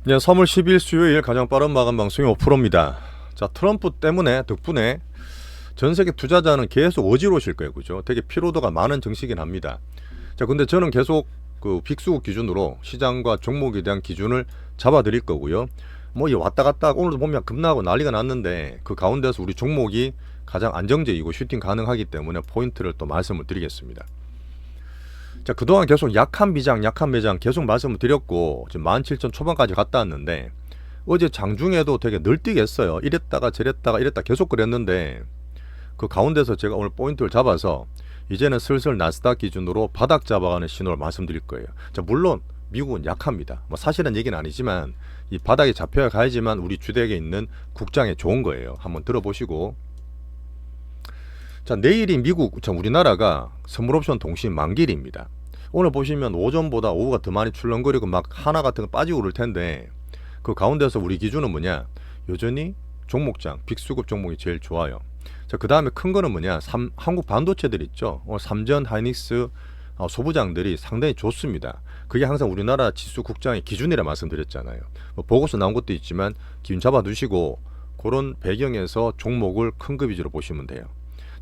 네, 3월 10일 수요일 가장 빠른 마감 방송이 5%입니다. 자, 트럼프 때문에 덕분에 전 세계 투자자는 계속 어지러우실 거예요. 그죠? 되게 피로도가 많은 정시긴 합니다. 자, 근데 저는 계속 그 빅스국 기준으로 시장과 종목에 대한 기준을 잡아 드릴 거고요. 뭐 이 왔다 갔다 오늘도 보면 급락하고 난리가 났는데 그 가운데서 우리 종목이 가장 안정적이고 슈팅 가능하기 때문에 포인트를 또 말씀을 드리겠습니다. 자, 그동안 계속 약한 비장, 약한 매장 계속 말씀을 드렸고 지금 17,000 초반까지 갔다 왔는데 어제 장중에도 되게 늘뛰게 했어요. 이랬다가 저랬다가 이랬다 계속 그랬는데 그 가운데서 제가 오늘 포인트를 잡아서 이제는 슬슬 나스닥 기준으로 바닥 잡아가는 신호를 말씀드릴 거예요. 자, 물론 미국은 약합니다. 뭐 사실은 얘기는 아니지만 이 바닥에 잡혀야 가야지만 우리 주택에 있는 국장에 좋은 거예요. 한번 들어보시고. 자, 내일이 미국, 참 우리나라가 선물옵션 동시 만기일입니다. 오늘 보시면 오전보다 오후가 더 많이 출렁거리고 막 하나 같은 거 빠지고 그럴 텐데 그 가운데서 우리 기준은 뭐냐? 여전히 종목장, 빅수급 종목이 제일 좋아요. 자, 그 다음에 큰 거는 뭐냐? 한국 반도체들 있죠. 오늘 삼전, 하이닉스 소부장들이 상당히 좋습니다. 그게 항상 우리나라 지수 국장의 기준이라 말씀드렸잖아요. 뭐 보고서 나온 것도 있지만 기준 잡아두시고 그런 배경에서 종목을 큰 거 위주로 보시면 돼요.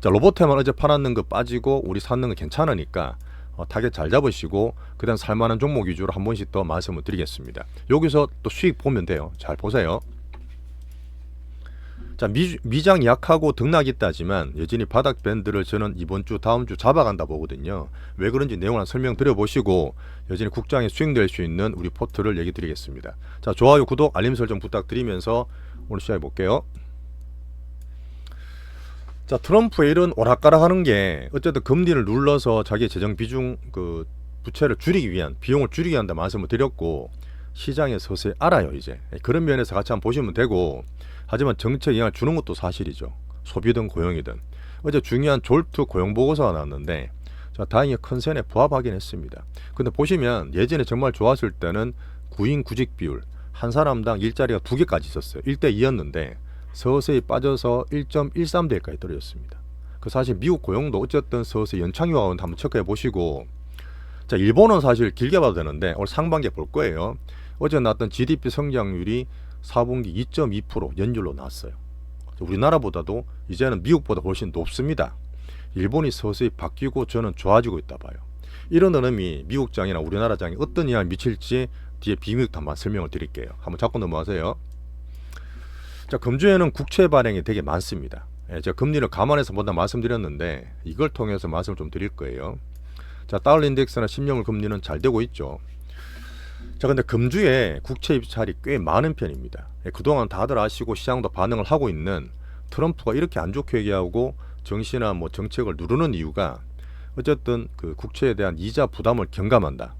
자, 로보테만 어제 팔았는 거 빠지고 우리 샀는 거 괜찮으니까 타겟 잘 잡으시고 그다음 살만한 종목 위주로 한 번씩 더 말씀을 드리겠습니다. 여기서 또 수익 보면 돼요. 잘 보세요. 자, 미장 약하고 등락 있다지만 여전히 바닥 밴드를 저는 이번 주 다음 주 잡아간다 보거든요. 왜 그런지 내용을 설명 드려보시고 여전히 국장에 수익될 수 있는 우리 포트를 얘기 드리겠습니다. 자, 좋아요, 구독, 알림 설정 부탁드리면서 오늘 시작해 볼게요. 자, 트럼프의 이런 오락가락하는 게 어쨌든 금리를 눌러서 자기 재정 비중 그 부채를 줄이기 위한 비용을 줄이기 위한 데 말씀을 드렸고 시장에 서서히 알아요. 이제 그런 면에서 같이 한번 보시면 되고, 하지만 정책 영향을 주는 것도 사실이죠. 소비든 고용이든. 어제 중요한 졸트 고용 보고서가 나왔는데 자, 다행히 컨센에 부합하긴 했습니다. 근데 보시면 예전에 정말 좋았을 때는 구인 구직 비율 한 사람당 일자리가 2개까지 있었어요. 1대2였는데 서서히 빠져서 1.13대까지 떨어졌습니다. 그 사실 미국 고용도 어쨌든 서서히 연착륙 가운데 한번 체크해 보시고, 자, 일본은 사실 길게 봐도 되는데 오늘 상반기에 볼 거예요. 어제 나왔던 GDP 성장률이 4분기 2.2% 연율로 나왔어요. 우리나라보다도 이제는 미국보다 훨씬 높습니다. 일본이 서서히 바뀌고 저는 좋아지고 있다 봐요. 이런 흐름이 미국장이나 우리나라 장에 어떤 영향을 미칠지 뒤에 비밀도 한번 설명을 드릴게요. 한번 잡고 넘어가세요. 자, 금주에는 국채 발행이 되게 많습니다. 제가 금리를 감안해서 먼저 말씀드렸는데 이걸 통해서 말씀을 좀 드릴 거예요. 자, 달러 인덱스나 10년물 금리는 잘 되고 있죠. 자, 근데 금주에 국채 입찰이 꽤 많은 편입니다. 그동안 다들 아시고 시장도 반응을 하고 있는 트럼프가 이렇게 안 좋게 얘기하고 정시나 뭐 정책을 누르는 이유가 어쨌든 그 국채에 대한 이자 부담을 경감한다.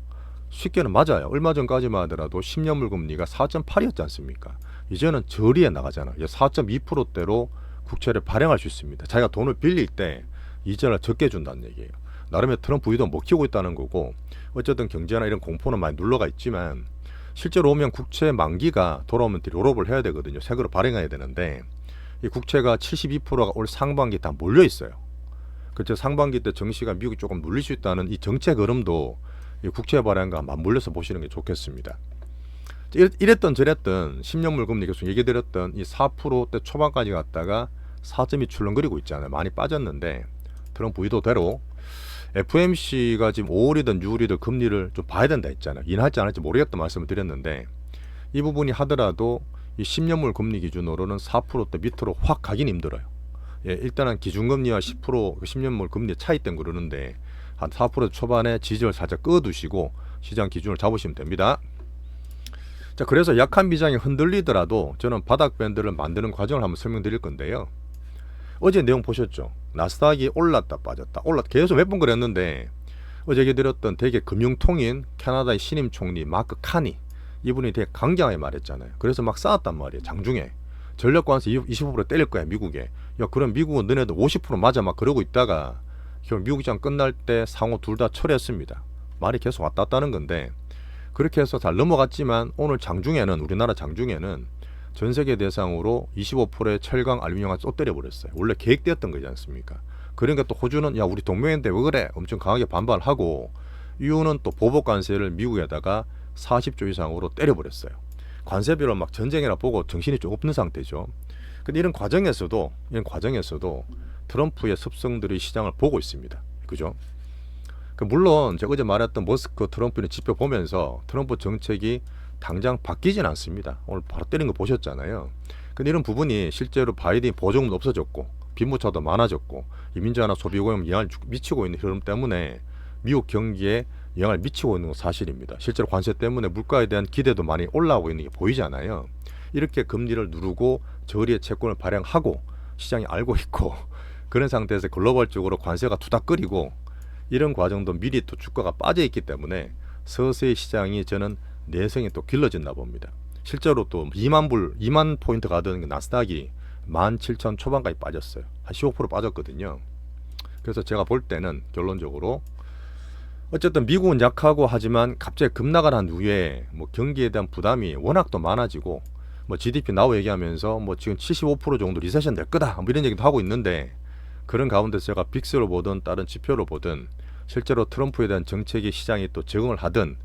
쉽게는 맞아요. 얼마 전까지만 하더라도 10년물 금리가 4.8이었지 않습니까? 이제는 저리에 나가잖아요. 4.2%대로 국채를 발행할 수 있습니다. 자기가 돈을 빌릴 때 이자를 적게 준다는 얘기예요. 나름의 트럼프 의도 먹히고 있다는 거고, 어쨌든 경제나 이런 공포는 많이 눌러가 있지만 실제로 오면 국채 만기가 돌아오면 롤업을 해야 되거든요. 새거로 발행해야 되는데 이 국채가 72%가 올 상반기 다 몰려 있어요. 그렇죠. 상반기 때 정시가 미국이 조금 눌릴 수 있다는 이 정책 흐름도 이 국채 발행과 맞물려서 보시는 게 좋겠습니다. 이랬던 저랬던 10년물 금리 계속 얘기 드렸던 이 4%대 초반까지 갔다가 4점이 출렁거리고 있잖아요. 많이 빠졌는데 트럼프 의도대로 FMC가 지금 5월이든 6월이든 금리를 좀 봐야 된다 했잖아요. 인할지 안 할지 모르겠다 말씀을 드렸는데 이 부분이 하더라도 이 10년물 금리 기준으로는 4%대 밑으로 확 가긴 힘들어요. 일단은 기준금리와 10% 10년물 금리 차이 때문에 그러는데 한 4% 초반에 지지를 살짝 꺼두시고 시장 기준을 잡으시면 됩니다. 자, 그래서 약한 비장이 흔들리더라도 저는 바닥 밴드를 만드는 과정을 한번 설명드릴 건데요. 어제 내용 보셨죠? 나스닥이 올랐다 빠졌다 올랐다 계속 몇 번 그랬는데 어제 얘기 드렸던 되게 금융통인 캐나다의 신임 총리 마크 카니, 이분이 되게 강경하게 말했잖아요. 그래서 막 싸웠단 말이에요. 장중에 전력관세 25% 때릴 거야 미국에. 야, 그럼 미국은 너네도 50% 맞아 막 그러고 있다가 결국 미국장 끝날 때 상호 둘 다 철회했습니다. 말이 계속 왔다 갔다는 건데 그렇게 해서 잘 넘어갔지만 오늘 장중에는 우리나라 장중에는 전 세계 대상으로 25%의 철강 알루미늄을 또 때려버렸어요. 원래 계획되었던 거지 않습니까? 그러니까 또 호주는 야 우리 동맹인데 왜 그래? 엄청 강하게 반발하고, 이유는 또 보복 관세를 미국에다가 40조 이상으로 때려버렸어요. 관세비로 막 전쟁이라 보고 정신이 좀 없는 상태죠. 근데 이런 과정에서도 트럼프의 습성들이 시장을 보고 있습니다. 그죠? 물론 제가 어제 말했던 머스크 트럼프의 지표 보면서 트럼프 정책이 당장 바뀌진 않습니다. 오늘 바로 때린 거 보셨잖아요. 근데 이런 부분이 실제로 바이든이 보조금도 없어졌고 빈부차도 많아졌고 이민자나 소비고용 영향을 미치고 있는 흐름 때문에 미국 경기에 영향을 미치고 있는 건 사실입니다. 실제로 관세 때문에 물가에 대한 기대도 많이 올라오고 있는 게 보이잖아요. 이렇게 금리를 누르고 저리의 채권을 발행하고 시장이 알고 있고 그런 상태에서 글로벌적으로 관세가 투닥거리고 이런 과정도 미리 또 주가가 빠져 있기 때문에 서서히 시장이 저는 내성이 또 길러진다 봅니다. 실제로 또 2만 포인트 가던 나스닥이 17,000 초반까지 빠졌어요. 한 15% 빠졌거든요. 그래서 제가 볼 때는 결론적으로 어쨌든 미국은 약하고 하지만 갑자기 급락을 한 후에 뭐 경기에 대한 부담이 워낙 또 많아지고 뭐 GDP 나오 얘기하면서 뭐 지금 75% 정도 리세션 될 거다 뭐 이런 얘기도 하고 있는데 그런 가운데서 제가 빅스로 보든 다른 지표로 보든 실제로 트럼프에 대한 정책이 시장이 또 적응을 하든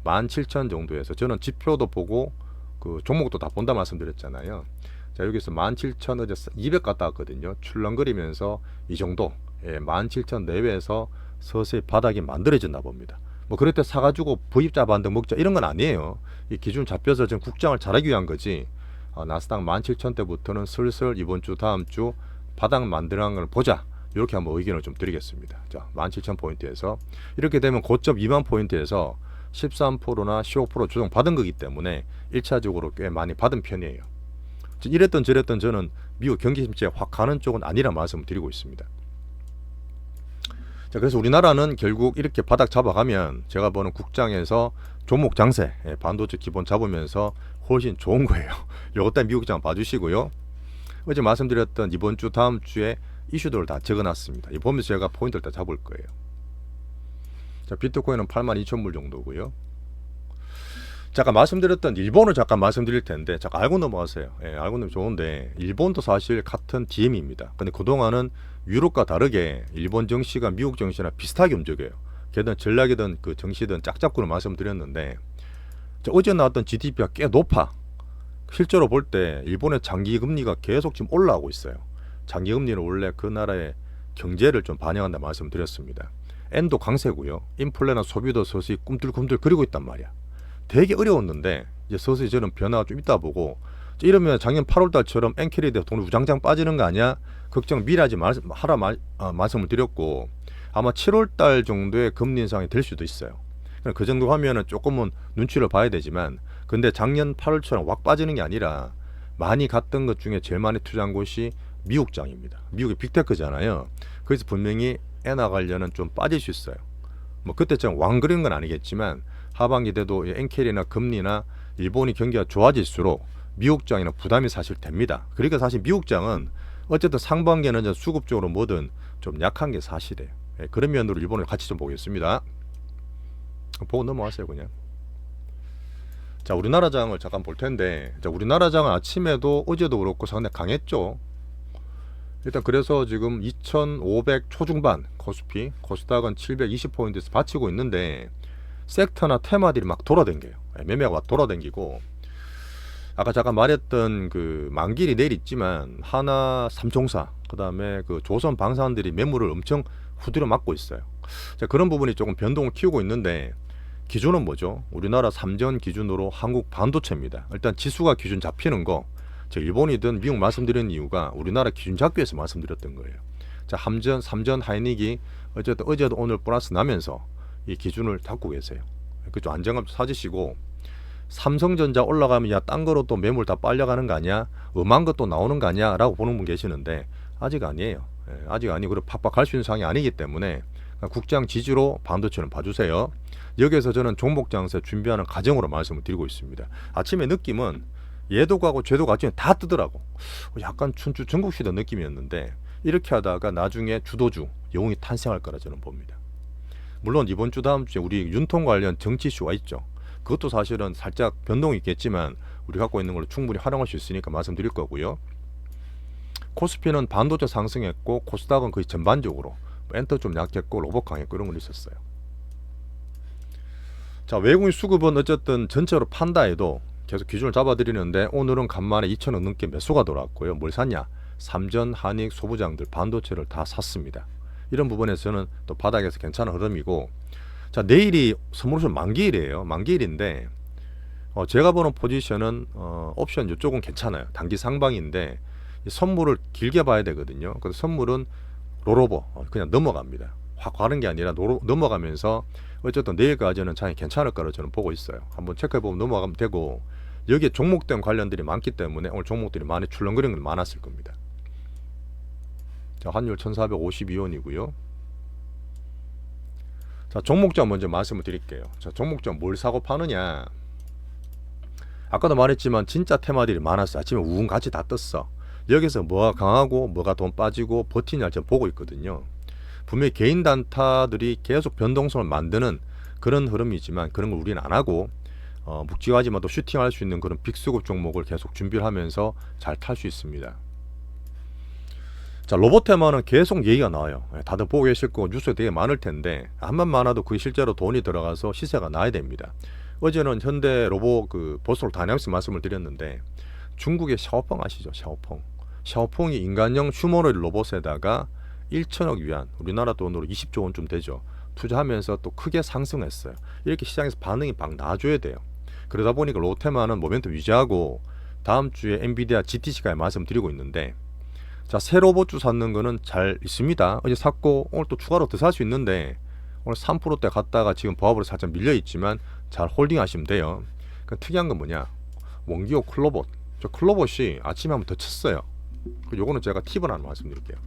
17,000 정도에서 저는 지표도 보고 그 종목도 다 본다 말씀드렸잖아요. 자 여기서 17,000 어제 200 갔다 왔거든요. 출렁거리면서 이 정도 17,000 내외에서 서서히 바닥이 만들어진다 봅니다. 뭐 그럴 때 사가지고 부입자 반등 먹자 이런 건 아니에요. 이 기준 잡혀서 지금 국장을 잘하기 위한 거지. 나스닥 17,000대부터는 슬슬 이번 주 다음 주 바닥 만드는 걸 보자. 이렇게 한번 의견을 좀 드리겠습니다. 자 17,000포인트에서 이렇게 되면 고점 2만 포인트에서 13%나 15% 조정 받은 거기 때문에 1차적으로 꽤 많이 받은 편이에요. 이랬던 저랬던 저는 미국 경기 침체 확 가는 쪽은 아니라 말씀을 드리고 있습니다. 자, 그래서 우리나라는 결국 이렇게 바닥 잡아가면 제가 보는 국장에서 종목 장세 반도체 기본 잡으면서 훨씬 좋은 거예요. 요것 때문에 미국 장 봐주시고요. 어제 말씀드렸던 이번 주 다음 주에 이슈들을 다 적어놨습니다. 이 보면서 제가 포인트를 다 잡을 거예요. 자 비트코인은 82,000불 정도고요. 잠깐 말씀드렸던 일본을 잠깐 말씀드릴 텐데 잠깐 알고 넘어가세요. 알고 넘으면 좋은데 일본도 사실 같은 DM입니다. 근데 그동안은 유럽과 다르게 일본 정시가 미국 정시나 비슷하게 움직여요. 걔든 전략이든 그 정시든 짝짝구로 말씀드렸는데 어제 나왔던 GDP가 꽤 높아. 실제로 볼 때 일본의 장기 금리가 계속 지금 올라오고 있어요. 장기 금리는 원래 그 나라의 경제를 좀 반영한다 말씀드렸습니다. 엔도 강세고요. 인플레나 소비도 서서히 꿈틀꿈틀 그리고 있단 말이야. 되게 어려웠는데 이제 서서히 저는 변화가 좀 있다 보고 이러면 작년 8월달처럼 엔캐리에 돈이 우장장 빠지는 거 아니야? 걱정 미리 하지 하라 말씀을 드렸고 아마 7월달 정도의 금리 인상이 될 수도 있어요. 그 정도 하면은 조금은 눈치를 봐야 되지만 근데 작년 8월처럼 확 빠지는 게 아니라 많이 갔던 것 중에 제일 많이 투자한 곳이 미국장입니다. 미국이 빅테크잖아요. 그래서 분명히 엔화 관련은 좀 빠질 수 있어요. 뭐 그때처럼 왕 그리는 건 아니겠지만 하반기 돼도 엔캐리나 금리나 일본이 경기가 좋아질수록 미국장에는 부담이 사실 됩니다. 그러니까 사실 미국장은 어쨌든 상반기에는 수급적으로 뭐든 좀 약한 게 사실이에요. 그런 면으로 일본을 같이 좀 보겠습니다. 보고 넘어가세요 그냥. 자 우리나라 장을 잠깐 볼 텐데 자 우리나라 장은 아침에도 어제도 그렇고 상당히 강했죠. 일단 그래서 지금 2,500 초중반 코스피 코스닥은 720포인트에서 받치고 있는데 섹터나 테마들이 막 돌아댕겨요. 매매가 막 돌아댕기고 아까 잠깐 말했던 그 만길이 내일 있지만 하나 삼총사 그 다음에 그 조선 방산들이 매물을 엄청 후드려 맞고 있어요. 자, 그런 부분이 조금 변동을 키우고 있는데 기준은 뭐죠? 우리나라 3전 기준으로 한국 반도체입니다. 일단 지수가 기준 잡히는 거 제가 일본이든 미국 말씀드리는 이유가 우리나라 기준 잡기 위해서 말씀드렸던 거예요. 자 3전 하이닉이 어쨌든 어제도 오늘 플러스 나면서 이 기준을 잡고 계세요. 그쪽 안정감 사지시고 삼성전자 올라가면 야 딴 거로 또 매물 다 빨려가는 거 아니야? 음한 것도 나오는 거 아니야? 라고 보는 분 계시는데 아직 아니에요. 아직 아니고 그리고 팍팍 갈 수 있는 상황이 아니기 때문에 국장 지지로 반도체는 봐주세요. 여기에서 저는 종목 장세 준비하는 과정으로 말씀을 드리고 있습니다. 아침에 느낌은 얘도 가고 쟤도 가지 다 뜨더라고. 약간 춘추 전국시대 느낌이었는데 이렇게 하다가 나중에 주도주 영웅이 탄생할 거라 저는 봅니다. 물론 이번 주 다음 주에 우리 윤통 관련 정치 이슈가 있죠. 그것도 사실은 살짝 변동이 있겠지만 우리 갖고 있는 걸 충분히 활용할 수 있으니까 말씀드릴 거고요. 코스피는 반도체 상승했고 코스닥은 거의 전반적으로 엔터 좀 약했고 로봇 강했고 이런 건 있었어요. 자 외국인 수급은 어쨌든 전체로 판다 해도 계속 기준을 잡아드리는데 오늘은 간만에 2천억 넘게 매수가 들어왔고요. 뭘 샀냐? 삼전, 한익, 소부장들 반도체를 다 샀습니다. 이런 부분에서는 또 바닥에서 괜찮은 흐름이고, 자, 내일이 선물옵션 만기일이에요. 만기일인데 제가 보는 포지션은 옵션 이쪽은 괜찮아요. 단기 상방인데 이 선물을 길게 봐야 되거든요. 그래서 선물은 롤오버 그냥 넘어갑니다. 확 가는 게 아니라 넘어가면서 어쨌든 내일까지는 장이 괜찮을 거라 저는 보고 있어요. 한번 체크해보면 넘어가면 되고, 여기에 종목된 관련들이 많기 때문에 오늘 종목들이 많이 출렁거리는 게 많았을 겁니다. 자, 환율 1452원이고요. 자, 종목점 먼저 말씀을 드릴게요. 자, 종목점 뭘 사고 파느냐. 아까도 말했지만 진짜 테마들이 많았어. 아침에 우웅 같이 다 떴어. 여기서 뭐가 강하고 뭐가 돈 빠지고 버티냐 제가 보고 있거든요. 분명히 개인 단타들이 계속 변동성을 만드는 그런 흐름이지만 그런 걸 우리는 안 하고 묵직하지만 또 슈팅할 수 있는 그런 빅스급 종목을 계속 준비를 하면서 잘 탈 수 있습니다. 자, 로봇 테마는 계속 얘기가 나와요. 다들 보고 계실 거고 뉴스에 되게 많을 텐데 한번 많아도 그게 실제로 돈이 들어가서 시세가 나야 됩니다. 어제는 현대 로봇 보스톨 다이내믹스 말씀을 드렸는데, 중국의 샤오펑 아시죠? 샤오펑이 인간형 휴머노이드 로봇에다가 1천억 위안, 우리나라 돈으로 20조 원쯤 되죠. 투자하면서 또 크게 상승했어요. 이렇게 시장에서 반응이 막 나줘야 돼요. 그러다 보니까 로테마는 모멘텀 유지하고 다음 주에 엔비디아 GTC까지 말씀드리고 있는데, 자, 새 로봇주 샀는 거는 잘 있습니다. 어제 샀고 오늘 또 추가로 더 살 수 있는데 오늘 3%대 갔다가 지금 보합으로 살짝 밀려 있지만 잘 홀딩 하시면 돼요. 그 특이한 건 뭐냐? 원기호 클로봇. 저 클로봇이 아침에 한번 더 쳤어요. 요거는 제가 팁을 하나 말씀드릴게요.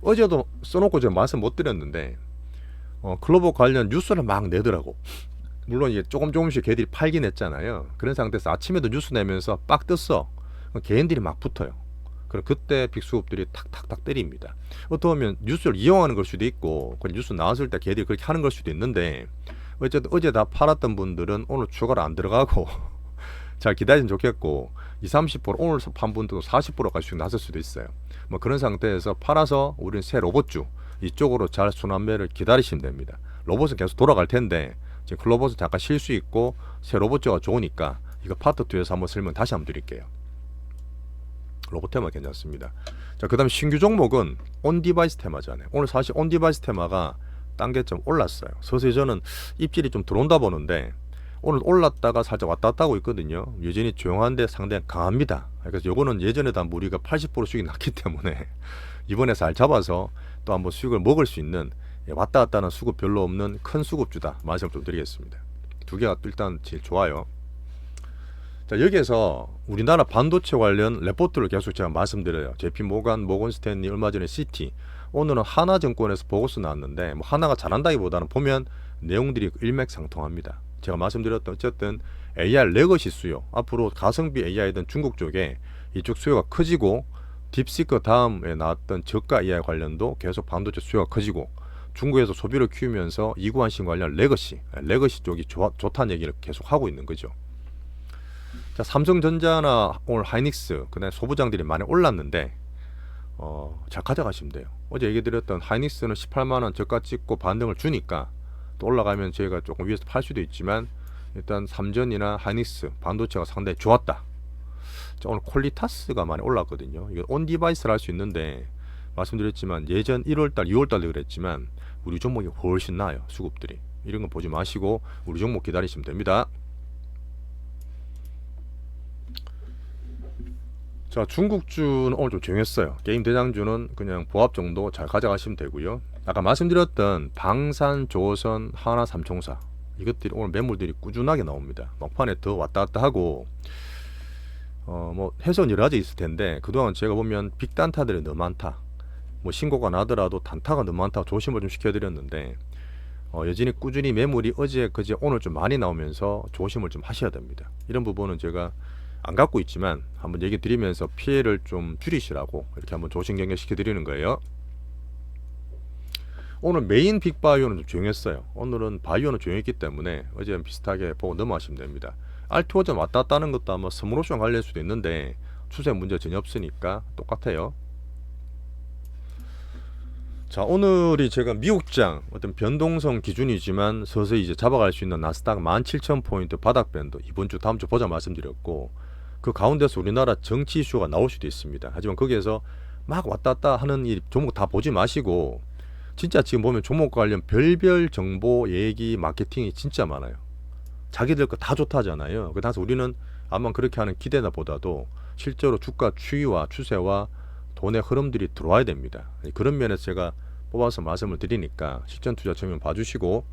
어제도 써놓고 제가 말씀 못 드렸는데 클로봇 관련 뉴스를 막 내더라고. 물론 이게 조금씩 걔들이 팔긴 했잖아요. 그런 상태에서 아침에도 뉴스 내면서 빡 떴어. 개인들이 막 붙어요. 그럼 그때 빅수급들이 탁탁탁 때립니다. 어떻게 보면 뉴스를 이용하는 걸 수도 있고 뉴스 나왔을 때 걔들이 그렇게 하는 걸 수도 있는데, 어쨌든 어제 다 팔았던 분들은 오늘 추가로 안 들어가고 잘 기다리면 좋겠고, 20-30% 오늘 판 분들도 40%까지 나설 수도 있어요. 뭐 그런 상태에서 팔아서 우리는 새 로봇주 이쪽으로 잘 순환매를 기다리시면 됩니다. 로봇은 계속 돌아갈 텐데 지금 클로봇은 잠깐 쉴 수 있고 새 로봇주가 좋으니까 이거 파트 2에서 한번 설명 다시 한번 드릴게요. 로봇 테마 괜찮습니다. 자, 그 다음에 신규 종목은 온디바이스 테마잖아요. 오늘 사실 온디바이스 테마가 단계점 올랐어요. 서서히 저는 입질이 좀 들어온다 보는데 오늘 올랐다가 살짝 왔다 갔다 하고 있거든요. 여전히 조용한데 상당히 강합니다. 그래서 요거는 예전에도 한번 우리가 80% 수익이 났기 때문에 이번에 잘 잡아서 또 한번 수익을 먹을 수 있는, 왔다 갔다 하는 수급 별로 없는 큰 수급주다 말씀 좀 드리겠습니다. 두 개가 일단 제일 좋아요. 자, 여기에서 우리나라 반도체 관련 레포트를 계속 제가 말씀드려요. JP 모건 스탠리, 얼마 전에 시티, 오늘은 하나증권에서 보고서 나왔는데 뭐 하나가 잘한다기보다는 보면 내용들이 일맥상통합니다. 제가 말씀드렸던 어쨌든 AI 레거시 수요, 앞으로 가성비 AI든 중국 쪽에 이쪽 수요가 커지고, 딥시크 다음에 나왔던 저가 AI 관련도 계속 반도체 수요가 커지고, 중국에서 소비를 키우면서 이구환신 관련 레거시 쪽이 좋다는 얘기를 계속 하고 있는 거죠. 자, 삼성전자나 오늘 하이닉스, 그다음에 소부장들이 많이 올랐는데 잘 가져가시면 돼요. 어제 얘기 드렸던 하이닉스는 18만원 저가 찍고 반등을 주니까 또 올라가면 저희가 조금 위에서 팔 수도 있지만 일단 삼전이나 하이닉스 반도체가 상당히 좋았다. 자, 오늘 퀄리타스가 많이 올랐거든요. 이건 온디바이스를 할 수 있는데 말씀드렸지만 예전 1월달 2월달도 그랬지만 우리 종목이 훨씬 나아요. 수급들이. 이런 거 보지 마시고 우리 종목 기다리시면 됩니다. 자, 중국주는 오늘 좀 조용했어요. 게임 대장주는 그냥 보합 정도 잘 가져가시면 되고요. 아까 말씀드렸던 방산, 조선, 하나, 삼총사, 이것들이 오늘 매물들이 꾸준하게 나옵니다. 막판에 더 왔다 갔다 하고 뭐 해선 여러 가지 있을 텐데 그동안 제가 보면 빅단타들이 너무 많다. 뭐 신고가 나더라도 단타가 너무 많다 조심을 좀 시켜드렸는데 여전히 꾸준히 매물이 어제 그제 오늘 좀 많이 나오면서 조심을 좀 하셔야 됩니다. 이런 부분은 제가 안 갖고 있지만 한번 얘기 드리면서 피해를 좀 줄이시라고 이렇게 한번 조심 경계 시켜드리는 거예요. 오늘 메인 빅바이오는 좀 조용했어요. 오늘은 바이오는 조용했기 때문에 어제는 비슷하게 보고 넘어가시면 됩니다. 알트오전 왔다 갔다 하는 것도 아마 스물옵션 관련일 수도 있는데 추세 문제 전혀 없으니까 똑같아요. 자, 오늘이 제가 미국장 어떤 변동성 기준이지만 서서히 이제 잡아갈 수 있는 나스닥 17,000포인트 바닥 밴드 이번 주 다음 주 보자 말씀드렸고, 그 가운데서 우리나라 정치 이슈가 나올 수도 있습니다. 하지만 거기에서 막 왔다 갔다 하는 이 종목 다 보지 마시고, 진짜 지금 보면 종목 관련 별별 정보 얘기 마케팅이 진짜 많아요. 자기들 거 다 좋다잖아요. 그래서 우리는 아마 그렇게 하는 기대나 보다도 실제로 주가 추이와 추세와 돈의 흐름들이 들어와야 됩니다. 그런 면에서 제가 뽑아서 말씀을 드리니까 실전 투자 전면 봐주시고,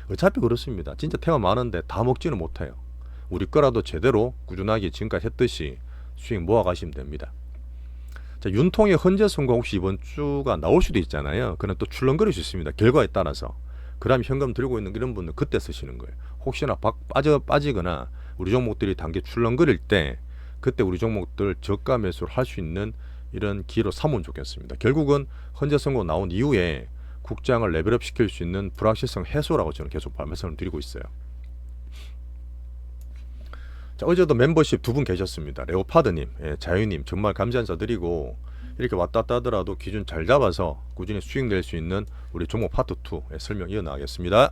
어차피 그렇습니다. 진짜 테마 많은데 다 먹지는 못해요. 우리 거라도 제대로 꾸준하게 지금까지 했듯이 수익 모아가시면 됩니다. 자, 윤통의 헌재 선고 혹시 이번 주가 나올 수도 있잖아요. 그는 또 출렁거릴 수 있습니다. 결과에 따라서. 그럼 현금 들고 있는 이런 분들 그때 쓰시는 거예요. 혹시나 빠지거나 우리 종목들이 단계 출렁거릴 때 그때 우리 종목들 저가 매수를 할 수 있는 이런 기회로 삼으면 좋겠습니다. 결국은 헌재 선고 나온 이후에 국장을 레벨업 시킬 수 있는 불확실성 해소라고 저는 계속 말씀을 드리고 있어요. 자, 어제도 멤버십 두 분 계셨습니다. 레오파드님, 자유님 정말 감사 인사드리고, 이렇게 왔다 갔다 하더라도 기준 잘 잡아서 꾸준히 수익 낼 수 있는 우리 종목 파트 2 설명 이어나가겠습니다.